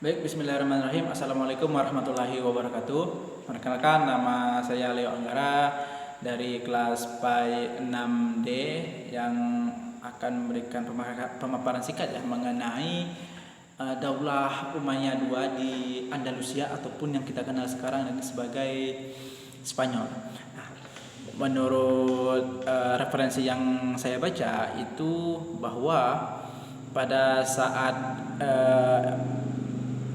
Baik, bismillahirrahmanirrahim. Assalamualaikum warahmatullahi wabarakatuh. Perkenalkan, nama saya Leo Anggara dari kelas PAI 6D yang akan memberikan pemaparan singkat mengenai Daulah Umayyah II di Andalusia ataupun yang kita kenal sekarang sebagai Spanyol. Nah, menurut referensi yang saya baca itu bahwa pada saat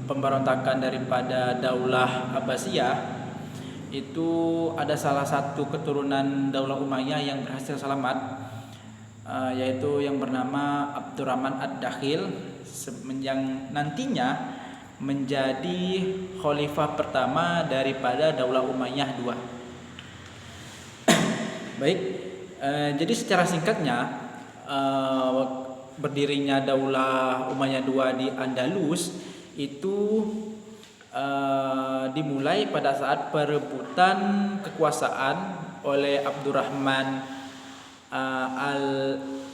pemberontakan daripada Daulah Abbasiyah itu ada salah satu keturunan Daulah Umayyah yang berhasil selamat, yaitu yang bernama Abdurrahman Ad-Dakhil yang nantinya menjadi khalifah pertama daripada Daulah Umayyah II. Baik, jadi secara singkatnya berdirinya Daulah Umayyah II di Andalus itu dimulai pada saat perebutan kekuasaan oleh Abdurrahman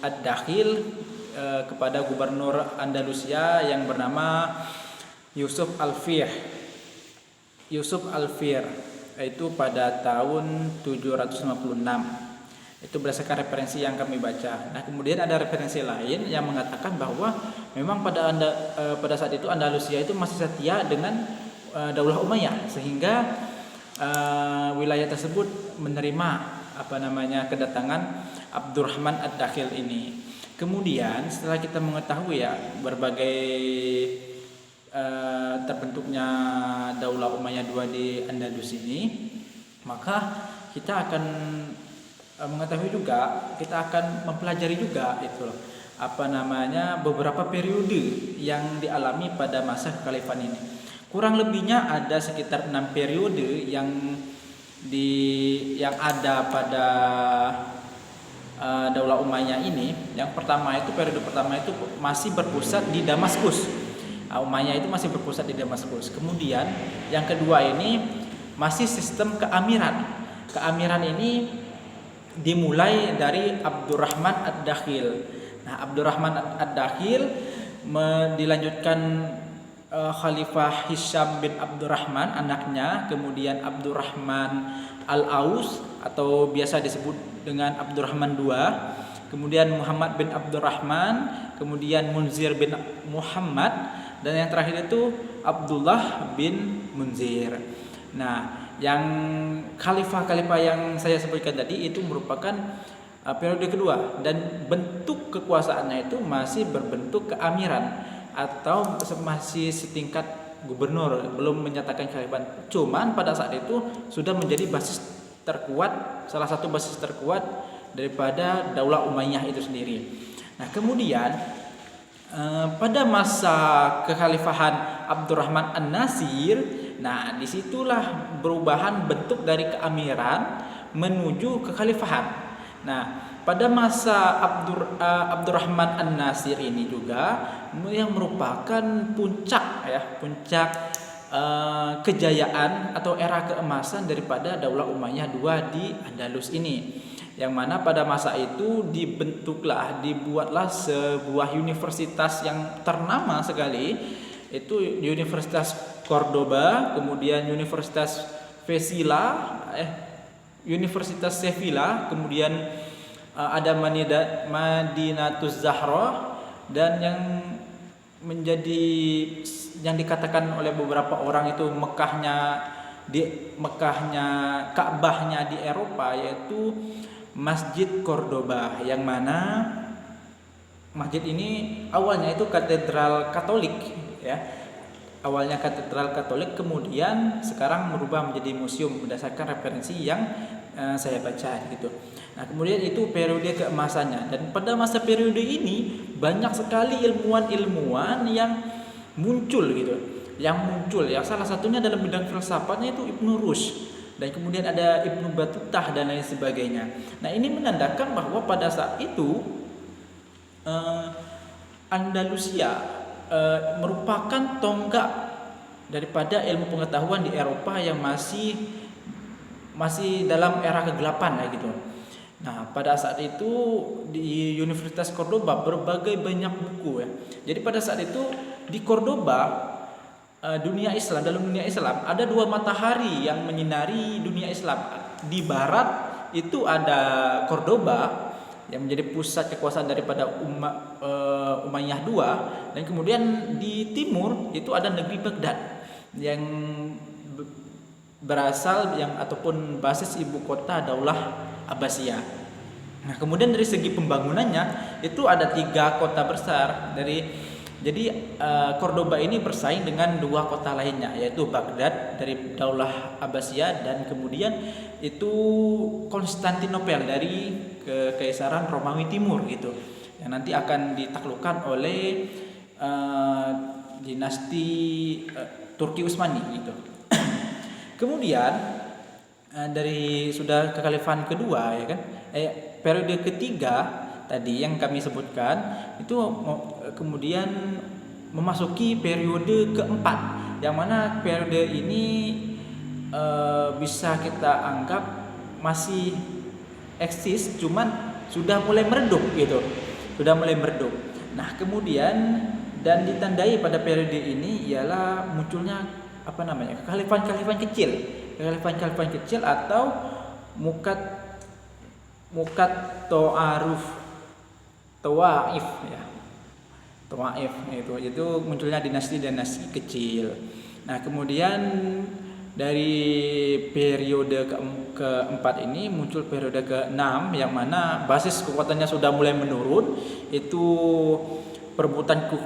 Ad-Dakhil kepada gubernur Andalusia yang bernama Yusuf Al-Fir, yaitu pada tahun 756. Itu berdasarkan referensi yang kami baca. Nah, kemudian ada referensi lain yang mengatakan bahwa memang pada saat itu Andalusia itu masih setia dengan Daulah Umayyah, sehingga wilayah tersebut menerima kedatangan Abdurrahman Ad-Dakhil ini. Kemudian setelah kita mengetahui berbagai terbentuknya Daulah Umayyah II di Andalus ini, maka kita akan mengetahui juga, kita akan mempelajari juga beberapa periode yang dialami pada masa kekhalifahan ini. Kurang lebihnya ada sekitar 6 periode yang ada pada Daulah Umayyah ini. Yang pertama itu, periode pertama itu masih berpusat di Damaskus. Umayyah itu masih berpusat di Damaskus. Kemudian yang kedua ini masih sistem keamiran. Keamiran ini dimulai dari Abdurrahman Ad-Dakhil. Nah, Abdurrahman Ad-Dakhil dilanjutkan Khalifah Hisham bin Abdurrahman anaknya, kemudian Abdurrahman Al-Aus atau biasa disebut dengan Abdurrahman II, kemudian Muhammad bin Abdurrahman, kemudian Munzir bin Muhammad, dan yang terakhir itu Abdullah bin Munzir. Nah, yang khalifah-khalifah yang saya sebutkan tadi itu merupakan periode kedua, dan bentuk kekuasaannya itu masih berbentuk keamiran atau masih setingkat gubernur, belum menyatakan kekhalifahan. Cuman pada saat itu sudah menjadi basis terkuat, salah satu basis terkuat daripada Daulah Umayyah itu sendiri. Nah, kemudian pada masa kekhalifahan Abdurrahman An-Nasir, nah, disitulah perubahan bentuk dari keamiran menuju kekhalifahan. Nah, pada masa Abdurrahman An-Nasir ini juga yang merupakan puncak kejayaan atau era keemasan daripada Daulah Umayyah II di Andalus ini. Yang mana pada masa itu dibuatlah sebuah universitas yang ternama sekali, itu Universitas Cordoba, kemudian Universitas Sevilla, kemudian ada Madinatuz Zahra, dan yang dikatakan oleh beberapa orang itu Mekahnya Ka'bahnya di Eropa, yaitu Masjid Cordoba, yang mana masjid ini awalnya itu katedral Katolik Awalnya katedral Katolik, kemudian sekarang berubah menjadi museum berdasarkan referensi yang saya baca gitu. Nah, kemudian itu periode keemasannya, dan pada masa periode ini banyak sekali ilmuwan-ilmuwan yang muncul yang salah satunya dalam bidang filsafatnya itu Ibnu Rushd, dan kemudian ada Ibnu Battutah dan lain sebagainya. Nah, ini menandakan bahwa pada saat itu Andalusia merupakan tonggak daripada ilmu pengetahuan di Eropa yang masih dalam era kegelapan gitu. Nah, pada saat itu di Universitas Cordoba berbagai banyak buku Jadi pada saat itu di Cordoba dunia Islam, dalam dunia Islam ada dua matahari yang menyinari dunia Islam. Di barat itu ada Cordoba yang menjadi pusat kekuasaan daripada Umayyah II, dan kemudian di timur itu ada negeri Baghdad yang berasal yang ataupun basis ibu kota Daulah Abbasiyah. Nah, kemudian dari segi pembangunannya itu ada 3 kota besar jadi Cordoba ini bersaing dengan 2 kota lainnya, yaitu Baghdad dari Daulah Abbasiyah dan kemudian itu Konstantinopel dari Kekaisaran Romawi Timur gitu, yang nanti akan ditaklukkan oleh dinasti Turki Utsmani gitu. Kemudian dari sudah kekhalifahan kedua ya kan, periode ketiga tadi yang kami sebutkan itu kemudian memasuki periode keempat, yang mana periode ini bisa kita anggap masih eksis, cuman sudah mulai meredup gitu, sudah mulai meredup. Nah, kemudian dan ditandai pada periode ini ialah munculnya kekhalifahan kecil atau mukat Tawaif ya. Tawaif itu munculnya dinasti-dinasti kecil. Nah, kemudian dari periode keempat ini muncul periode keenam, yang mana basis kekuatannya sudah mulai menurun. Itu perebutan ke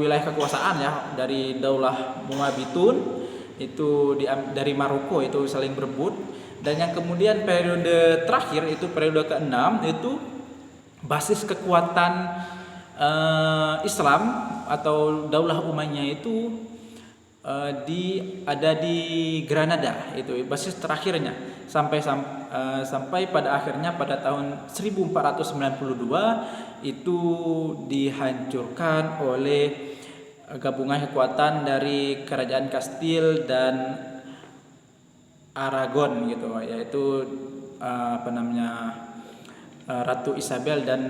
wilayah kekuasaan ya, dari Daulah Muwabitun itu dari Maroko itu saling berebut. Dan yang kemudian periode terakhir itu periode keenam itu basis kekuatan Islam atau Daulah Umayyah itu ada di Granada, itu basis terakhirnya sampai pada akhirnya pada tahun 1492 itu dihancurkan oleh gabungan kekuatan dari kerajaan Kastil dan Aragon gitu, yaitu Ratu Isabel dan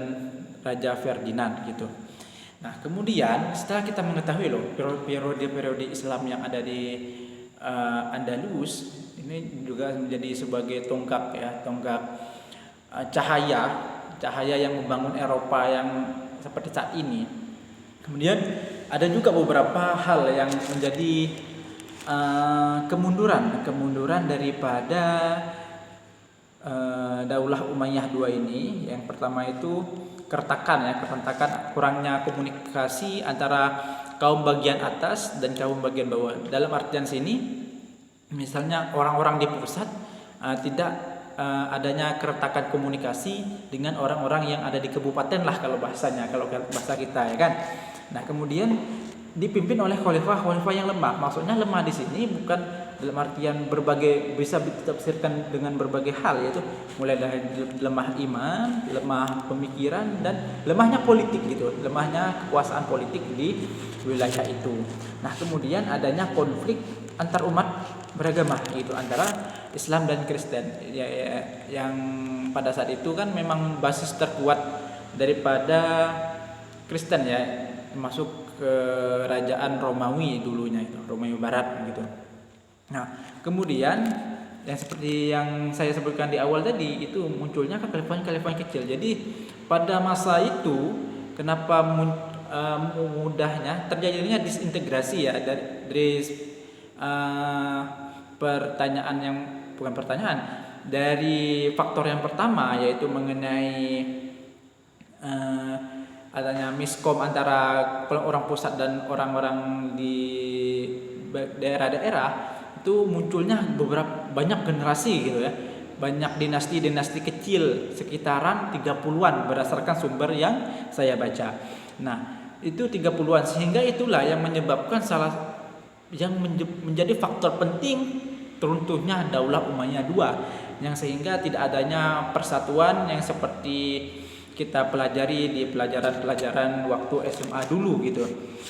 Raja Ferdinand gitu. Nah, kemudian setelah kita mengetahui periode Islam yang ada di Andalus, ini juga menjadi sebagai tonggak cahaya yang membangun Eropa yang seperti saat ini. Kemudian ada juga beberapa hal yang menjadi kemunduran daripada Daulah Umayyah II ini. Yang pertama itu keretakan, kurangnya komunikasi antara kaum bagian atas dan kaum bagian bawah. Dalam artian sini, misalnya orang-orang di pusat tidak adanya keretakan komunikasi dengan orang-orang yang ada di kabupaten lah kalau bahasa kita ya kan. Nah, kemudian dipimpin oleh khalifah yang lemah. Maksudnya lemah di sini bukan dalam artian bisa ditafsirkan dengan berbagai hal, yaitu mulai dari lemah iman, lemah pemikiran, dan lemahnya politik gitu, lemahnya kekuasaan politik di wilayah itu. Nah, kemudian adanya konflik antar umat beragama gitu, antara Islam dan Kristen yang pada saat itu kan memang basis terkuat daripada Kristen ya, masuk ke kerajaan Romawi dulunya itu, Romawi Barat gitu. Nah, kemudian yang seperti yang saya sebutkan di awal tadi, itu munculnya kekhalifahan kecil. Jadi pada masa itu kenapa mudahnya terjadinya disintegrasi ya dari dari faktor yang pertama, yaitu mengenai adanya miskom antara orang pusat dan orang-orang di daerah-daerah. Itu munculnya banyak generasi gitu ya, banyak dinasti kecil sekitaran 30-an berdasarkan sumber yang saya baca. Nah, itu 30-an, sehingga itulah yang menyebabkan menjadi faktor penting runtuhnya Daulah Umayyah II, yang sehingga tidak adanya persatuan yang seperti kita pelajari di pelajaran waktu SMA dulu gitu.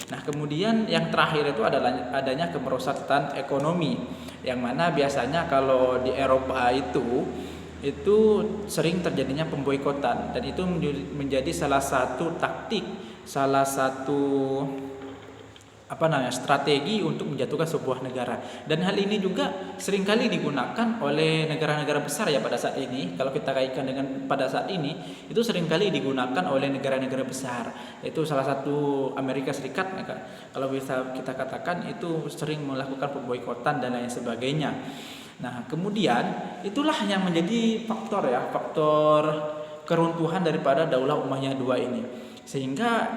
Nah, kemudian yang terakhir itu adalah adanya kemerosotan ekonomi, yang mana biasanya kalau di Eropa itu sering terjadinya pemboikotan, dan itu menjadi salah satu taktik, salah satu strategi untuk menjatuhkan sebuah negara. Dan hal ini juga seringkali digunakan oleh negara-negara besar ya pada saat ini. Kalau kita kaitkan dengan pada saat ini, itu seringkali digunakan oleh negara-negara besar. Itu salah satu Amerika Serikat, kalau bisa kita katakan itu sering melakukan pemboikotan dan lain sebagainya. Nah, kemudian itulah yang menjadi faktor keruntuhan daripada Daulah Umayyah II ini. Sehingga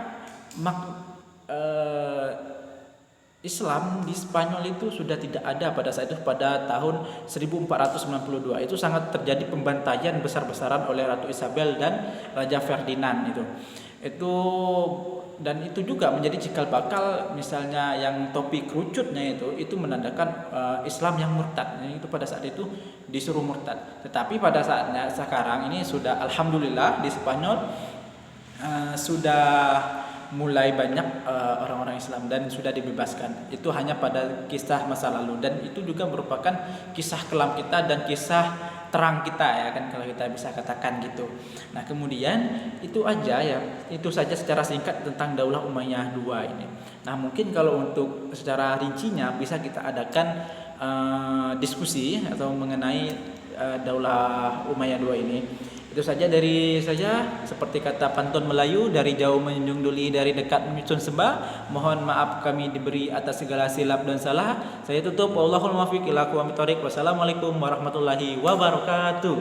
Islam di Spanyol itu sudah tidak ada pada saat itu, pada tahun 1492. Itu sangat terjadi pembantaian besar-besaran oleh Ratu Isabel dan Raja Ferdinand dan itu juga menjadi cikal bakal, misalnya yang topi kerucutnya itu menandakan Islam yang murtad. Itu pada saat itu disuruh murtad. Tetapi pada saatnya sekarang ini sudah alhamdulillah di Spanyol sudah mulai banyak orang-orang Islam dan sudah dibebaskan. Itu hanya pada kisah masa lalu, dan itu juga merupakan kisah kelam kita dan kisah terang kita ya kan, kalau kita bisa katakan gitu. Nah, kemudian itu saja secara singkat tentang Daulah Umayyah II ini. Nah, mungkin kalau untuk secara rincinya bisa kita adakan diskusi atau mengenai Daulah Umayyah II ini. Itu saja dari saya, seperti kata pantun Melayu, dari jauh menjunjung duli, dari dekat menyusun sembah. Mohon maaf kami diberi atas segala silap dan salah. Saya tutup, wallahul muwaffiq ila aqwamit thoriq. Wassalamualaikum warahmatullahi wabarakatuh.